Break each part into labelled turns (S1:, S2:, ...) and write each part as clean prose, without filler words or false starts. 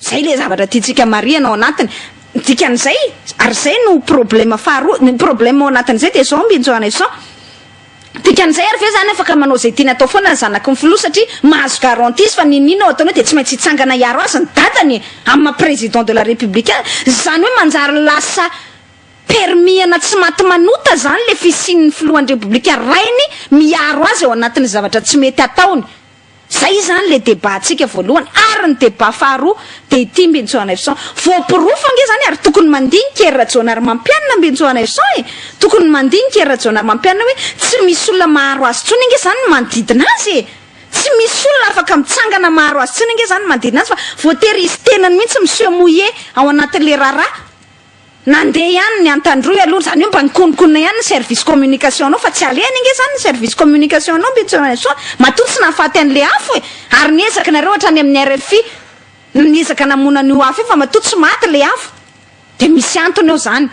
S1: zay le zavatra tiatsika mariana ao anatiny dikan'izay ary zay no problema faharoa ny problema ao anatin'izay de zao mbinjoana izao dikan'izay ary ve zany afaka manao zay tiana atao foana ny zanaky ny filoha satria mahazo garantie fa ninino ataonao de tsy maintsy hitsangana iaro azy ny dadany amin'ny président de la république zany hoe manjary lasa permis-ana tsy maty manota zany le fisian'ny filohan'ny république rainy miaro azy ao anatin'ny zavatra tsy mety ataony zay zany le débat atsika voalohany ary ny débat faharoa de ity mbinjoana ifson voapirofo ange zany ary tokony mandinika erajoana ary mampianina mbinjoana ifson tokony mandinika erajoana ary mampianina hoe tsy misy olona maharo azy tsony ange zany manodidina azy tsy misy olona afaka mitsangana maharo azy tsony ange zany manodidina azy fa voatery izy tenany mihitsy monsieur Mouillé ao anatin'le raharaha nandeha ihany ny antandroy aloha zany hoe mba nikonokona ihany ny service communication anao fa tsy alehany ange zany ny service communication anao mbinjoana so matoa tsy nahafaty an'le afo ary niezaka nareo hatrany amin'ny RFI niezaka namona an'io afo fa matoa tsy maty le afo de misy antony eo zany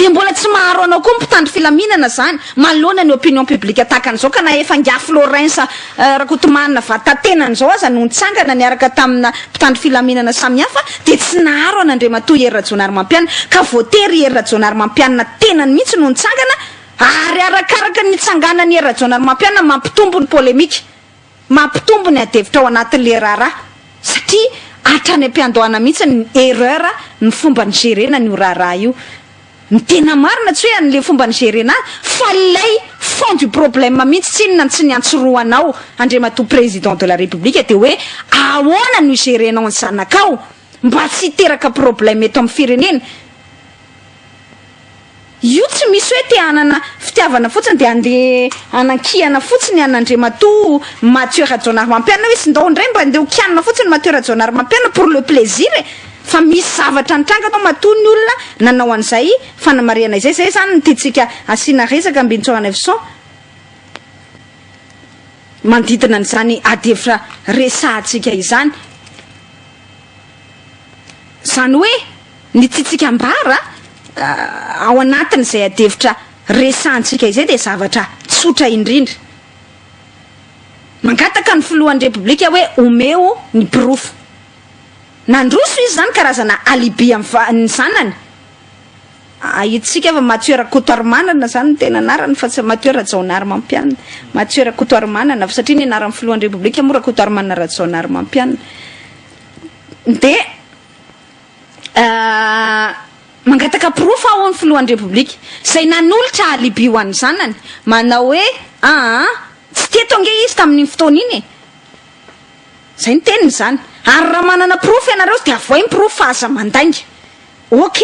S1: de mbola tsy maharo anao koa mpitandro filaminana zany manoloana ny opinion publique takan'izao ka na efa ngia Florence Rakotomana vatatenany zao aza no nitsangana niaraka tamina mpitandro filaminana samihafa de tsy naharo an'Andriamatoa Erajonary Mampianina ka voatery Erajonary Mampianina tenany mihitsy no nitsangana ary arakaraka ny tsanganany Erajonary Mampianina mampitombo ny polémique mampitombo ny adevitra ao anatin'le raharaha satria hatrany ampiandohana mihitsy ny erreur ny fomba ny gérena ny raharaha io ny tena marina tsy hoe an'le fomba ny gérena fa lay fond du problème mihitsy tsy inona tsy ny antsoroanao Andriamatoa président de la république de hoe ahoana no gérenao ny zanakao mba tsy hiteraka problème eto amin'ny firenena io tsy misy hoe te hanana fitiavana fotsiny de andeha anankihana fotsiny an'Andriamatoa Mathieu Rajonary Mampianina hoe sy ndao indray mba andeha hokianana fotsiny Mathieu Rajonary Mampianina pour le plaisir fa misy zavatra nitranga atao matoa ny olona nanao an'izay fanamariana izay zay zany ny tiatsika asiana resaka mbinjoana ifson manodidina n'izany adevitra resahantsika izany zany hoe ny tiatsika ambara ao anatin'izay adevitra resahantsika izay de zavatra tsotra indrindra mangataka ny filohan'ny république hoe omeo ny pirofo nandroso izy zany karazana alibi amin'ny zanany ahitsika fa Mathieu Rakotoarimanana zany tena anarany fa tsy Mathieu Rajonary Mampianina Mathieu Rakotoarimanana fa satria ny anaran'ny filohan'ny république mo Rakotoarimanana Rajonary Mampianina de mangataka pirofo ao amin'ny filohan'ny république zay nanolotra alibi ho an'ny zanany manao hoe tsy teto ange izy tamin'ny fotoana iny zay ny teniny zany ary raha manana pirofo ianareo de avoay ny pirofo aza mandainga ok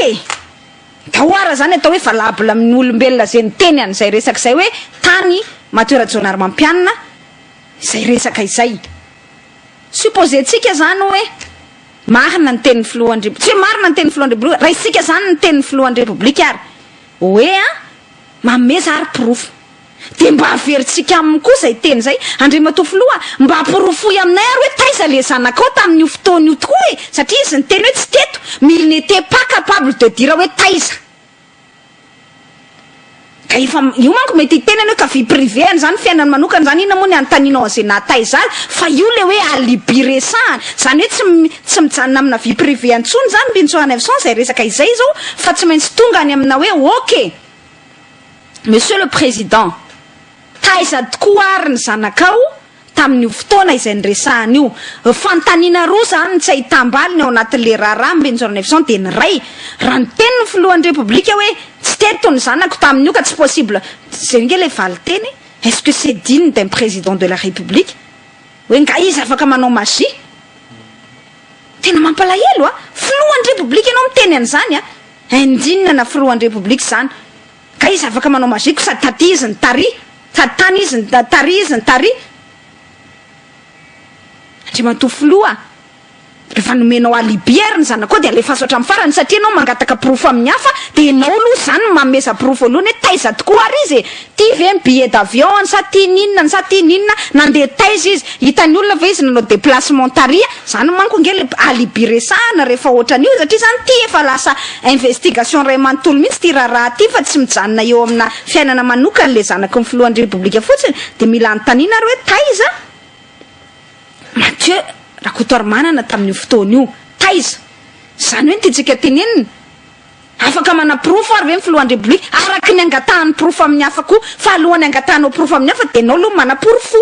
S1: dahoara zany atao hoe valable amin'ny olombelona zay ny teny an'izay resaka izay hoe tany Mathieu Rajonary Mampianina izay resaka izay supposetsika zany hoe marina ny tenin'ny filohan'ny république tsy marina ny tenin'ny filohan'ny république raha isika zany ny tenin'ny filohan'ny république ary hoe mameza ary pirofo de mba averitsika aminy koa zay teny zay Andriamatoa filoha mba apirofoy aminay ary hoe taiza le zanakao tamin'io fotoana io tokoa satria izy ny teny hoe tsy teto mais il n'était pas capable de dire hoe taiza ka efa io manko mety tenany hoe ka vie privée zany fiainany manokana zany ina moa ny anotaninao an'izay nataiza fa io le hoe alibi resahany zany hoe tsy mijanona amina vie privée antsony zany mbinjoana ifson zay resaka izay zao fa tsy maintsy tonga any amina hoe ok monsieur le président taiza tokoa ary ny zanakao tamin'io fotoana izay nyresahany io fantanina roa zany tsy ahitambaliny ao anatin'le raharaha mbinjoana ifson de ny ray raha ny teniny filohan'ny république hoe tsy teto ny zanako tamin'io ka tsy possible zay nge le valy teny est-ce que c'est digne d'un président de la république hoe nga izy afaka manao magie tena mampalahelo filohan'ny république ianao miteny an'izany indigne na filohan'ny république zany ka izy afaka manao magie ko sady taty izy ny tary tany izy ny tary izy ny tary Andriamatoa filoha rehefa nomenao alibi ary ny zanakao de alefa aso hatramin'ny farany satria anao mangataka pirofo amin'ny hafa de enao aloha zany mameza pirofo alohany hoe taiza tokoa ary izy ty ve ny billet d'avion sa ty ninona sa ty ninona nandeha taiza izy hitany olona fa izy nanao déplacement taria zany manko nge le alibi resahana rehefa ohatran'io satria zany ty efa lasa investigation ray manontolo mihitsy ty raharaha ty fa tsy mijanona eo amina fiainana manokana le zanaka ny filohan'ny république fotsiny de mila anontaniana ary hoe taiza Mathieu Rakotoarimanana tamin'io fotoana io taiza zany hoe nitsika tenenina afaka manaprofo ary ve filohan'ny repoblika araky ny angatahany profo amin'ny hafa koa fa alohan'ny angatahanao profo amin'ny hafa dia anao aloha manaporofo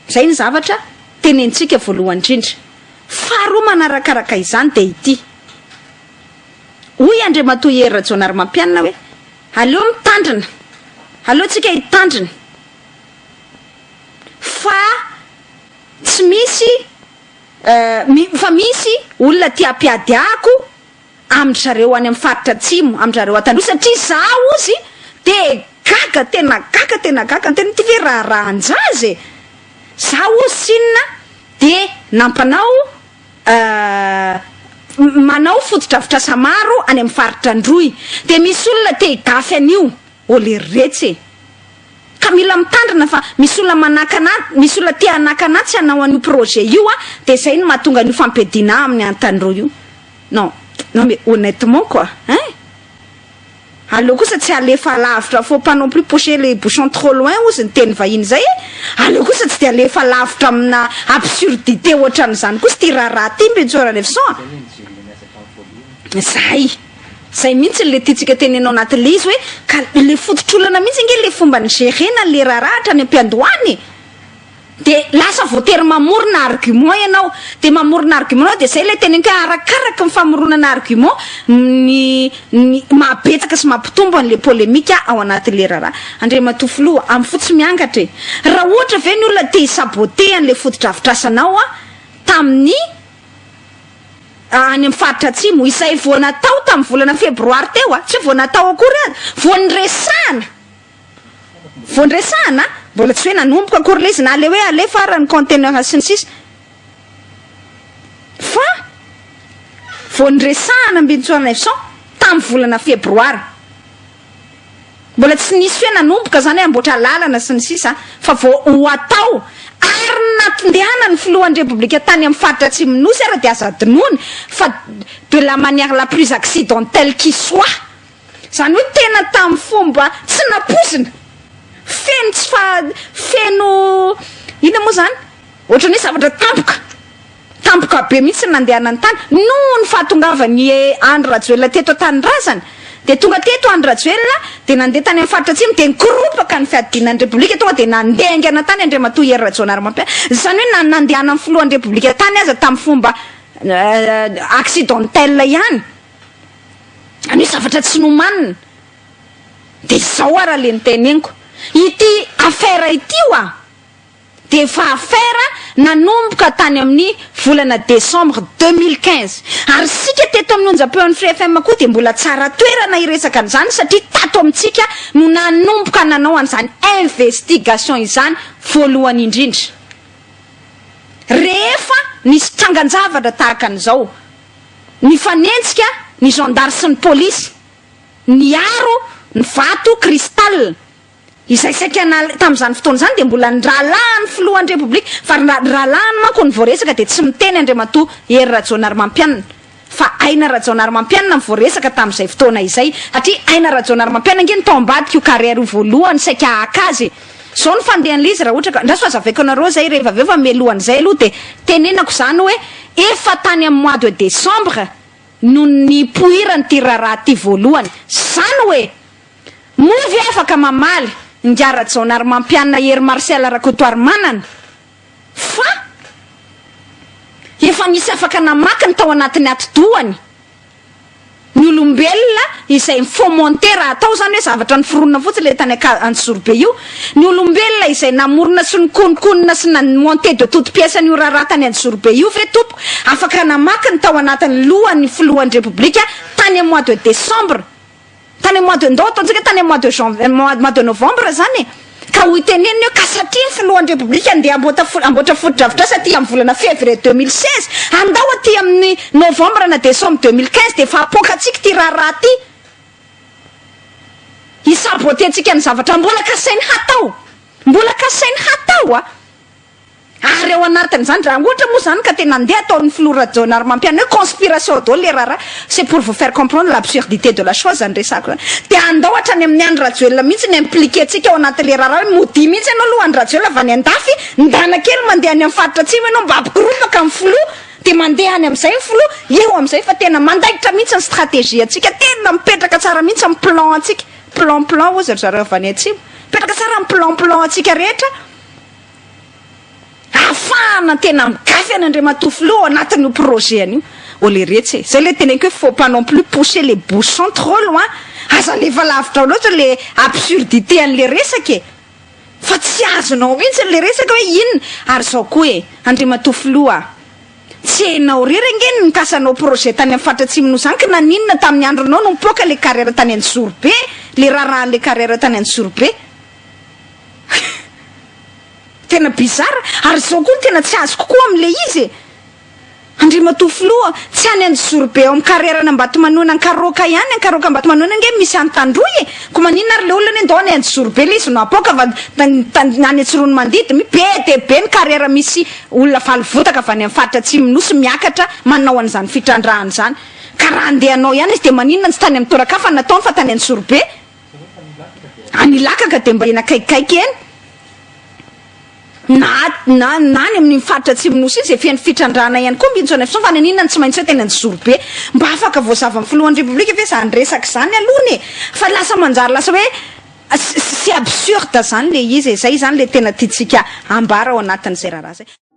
S1: zay ny zavatra tenentsika voalohany indrindra faharoa manarakaraka izany dia ity hoy Andriamatoa Hery Rajaonarimampianina hoe aleo mitandrina aleotsika hitandrina fa tsy misy fa misy olona tia ampiadiako am'zareo any amin'ny faritra atsimo am'zareo atandroa satria zaho ozy de gaga tena gaga tena ty ve rahanjazy zaho ozy sinina de nampanao manao foto-dravitrasa maro any amin'ny faritra androy de misy olona te higafy an'io ole retsy ka mila mitandrina fa misy olona manakana misy olona tia anakana tsy hanao an'io projet io de zay no mahatonga an'io fampedina amin'ny antandro io non mais honnêtement quoi hein allo kosa tsy alefa lavitra faut pas non plus pousser les bouchons trop loin ozy ny teny vahiny zay allo kosa tsy de alefa lavitra amina absurdité ohatran'izany kosa ty raha ty mbetsora leson zay mihitsy le tiatsika tenenao anatin'le izy hoe ka le fototr'olana mihitsy nge le fomba ny gérena le raharahatra ny ampiandohany de lasa voatery mamorona argument ianao de mamorona argument de zay le teneniko arakaraka ny famoronana argument ny mahabetsaka sy mampitombo an'le polémika ao anatin'le raharaha Andriamatoa Filoha amin'ny fotsy miangatra raha ohatra ve ny olona te hisabote an'le foto-dravitrasanao tamin'ny any amin'ny faritra atsimo izay voa natao tamin'ny volana febroary teo tsy voa natao akory voanresahana mbola tsy hoe nanomboka akory le izy na le hoe alefa ara ny conteneur sy ny sisa fa voanresahana mbintsona efson tamin'ny volana febroary mbola tsy nisy hoe nanomboka zany hoe amboatra lalana sy ny sisa fa ho atao ary natindehana ny filohan'ny repoblika tany amin'ny faritra atsimo nosy ara de aza adinony fa de la manière la plus accidentelle qui soit zany hoe tena tamin'ny fomba tsy naposina feno tsy feno ina moa zany ohatra ny zavatra tampoka be mihitsy nandehana ny tany noho ny fahatongavany Andry Rajoelina teto an-tanindrazana de tonga teto Andry Rajoelina de nandeha tany amin'ny faritra atsimo de nikoropaka ny fiadinan'ny repoblika tonga de nandehaingana tany Andriamatoa Hery Rajaonarimampianina zany hoe nandehana amin'ny filohan'ny repoblika tany aza tamin'ny fomba accidentelle ihany any zavatra tsy nomanina de zao ara le niteneniko ity affaire ity de fa affaire nanomboka tany amin'ny volana décembre 2015 ary sika teto amin'ny onjam-peon'ny Free FM koa de mbola tsara toerana iresaka an'izany satria tato amintsika no nanomboka nanao an'izany investigation izany voalohany indrindra rehefa nisy trangan-javatra tahaka an'izao ny fanentsika ny gendarme sy ny polisy ny aro ny vato cristal izay saika tamin'izany fotoana zany de mbola ndralahany filohan'ny repoblika fa ndralahany manko ny voaresaka de tsy miteny Andriamatoa Hery Rajaonarimampianina fa aina Rajaonarimampianina ny voaresaka tamin'izay fotoana izay satria aina Rajaonarimampianina nge ny tao ambadika io carrière io voalohany saika akazy zao ny fandehan'le izy raha ohatra ka ndraso azavaiko anareo zay rehefa aveo fa melohan'izay aloha de tenenako zany hoe efa tany amin'ny mois de décembre no nipoirany ty raha ty voalohany zany hoe movy afaka mamaly Ngia Rajaonarimampianina Hery Marcel Rakotoarimanana fa efa misy afaka namakiny tao anatin'ny atidohany ny olombelona izay mifomonter raha atao zany hoe zavatra ny foronina fotsy le tany Antsorobe io ny olombelona izay namorona sy ny konikonina sy namonter de toute pièce ny raha tany Antsorobe io ve tompo afaka namakiny tao anatin'ny lohan'ny filohan'ny repoblika tany mois de décembre tany mois de ndao ataontsika tany mois de janvier mois de novembre zany ka ho iteneniny hoe ka satria ny filohan'ny repoblika andeha amboatra foto-dravitrasa ty amin'ny volana février 2016 andao aty amin'ny novembre na décembre 2015 de fa apokatsika ty raha ty hisabotentsika ny zavatra mbola kasainy hatao ary ao anatin'izany raha ohatra moa zany ka tena andeha ataon'ny filorajona ary mampiana hoe conspiration daholo le raharaha c'est pour vous faire comprendre l'absurdité de la chose zany resako zany de andao hatrany amin'ny andro rajoelona mihitsy ny impliqué antsika ao anatin'le raharaha mody mihitsy ianao aloha andro rajoelona avy any an-dafy ndana kely mandeha any amin'ny faritra atsimo ianao mba ampikorotaka amin'ny filoha de mandeha any amin'izay ny filoha eo amin'izay fa tena mandaikitra mihitsy ny stratégie atsika tena mipetraka tsara mihitsy amin'ny plan atsika plan ozy ry zareo avy any atsimo mipetraka tsara amin'ny plan atsika rehetra afahana tena migafy any Andriamatoa filoha anatin'io projet an'io o le retsy zay le teneniko hoe faut pas non plus pousser les bouchons trop loin aza lefa lavitra loatra le absurdité an'le resaka e fa tsy azonao mihitsy le resaka hoe inona ary zao koa e Andriamatoa filoha tsy hainao rery ngeny nikasanao projet tany amin'ny fatratsimo zany ka naninona tamin'ny andronao no mipoaka le carrière tany Antsorobe le raharahan'le carrière tany Antsorobe tena bizarre ary zao koa tena tsy azo kokoa am'le izy Andriamatoa filoha tsy any Antsorobe ao amin'ny carrière n'Ambatomanoana an-karoka ihany an-karoka Ambatomanoana nge misy antandroy e ko maninona ary le olona ndao any Antsorobe le izy no apoka va any Antsorono mandidy mi be de be ny carrière misy olona valivotaka avy any amin'ny faritra atsimo nosy miakatra manao an'izany fitrandrahana zany ka raha andehanao ihany izy de maninona tsy tany amin'ny torakafa nataony fa tany Antsorobe anilakaka de mba ena kaikaiky eny na any amin'ny faritra atsimonosy izy efian'ny fitrandrana ihany koa mbintsona fa naninona tsy maintsy hoe tena Antsorobe mba afaka voazava amin'ny filohan'ny République ve zany resaka zany alohany fa lasa manjary lasa hoe c'est absurde zany le izy zay zany le tena tiatsika ambara ao anatin'izay raharaha zay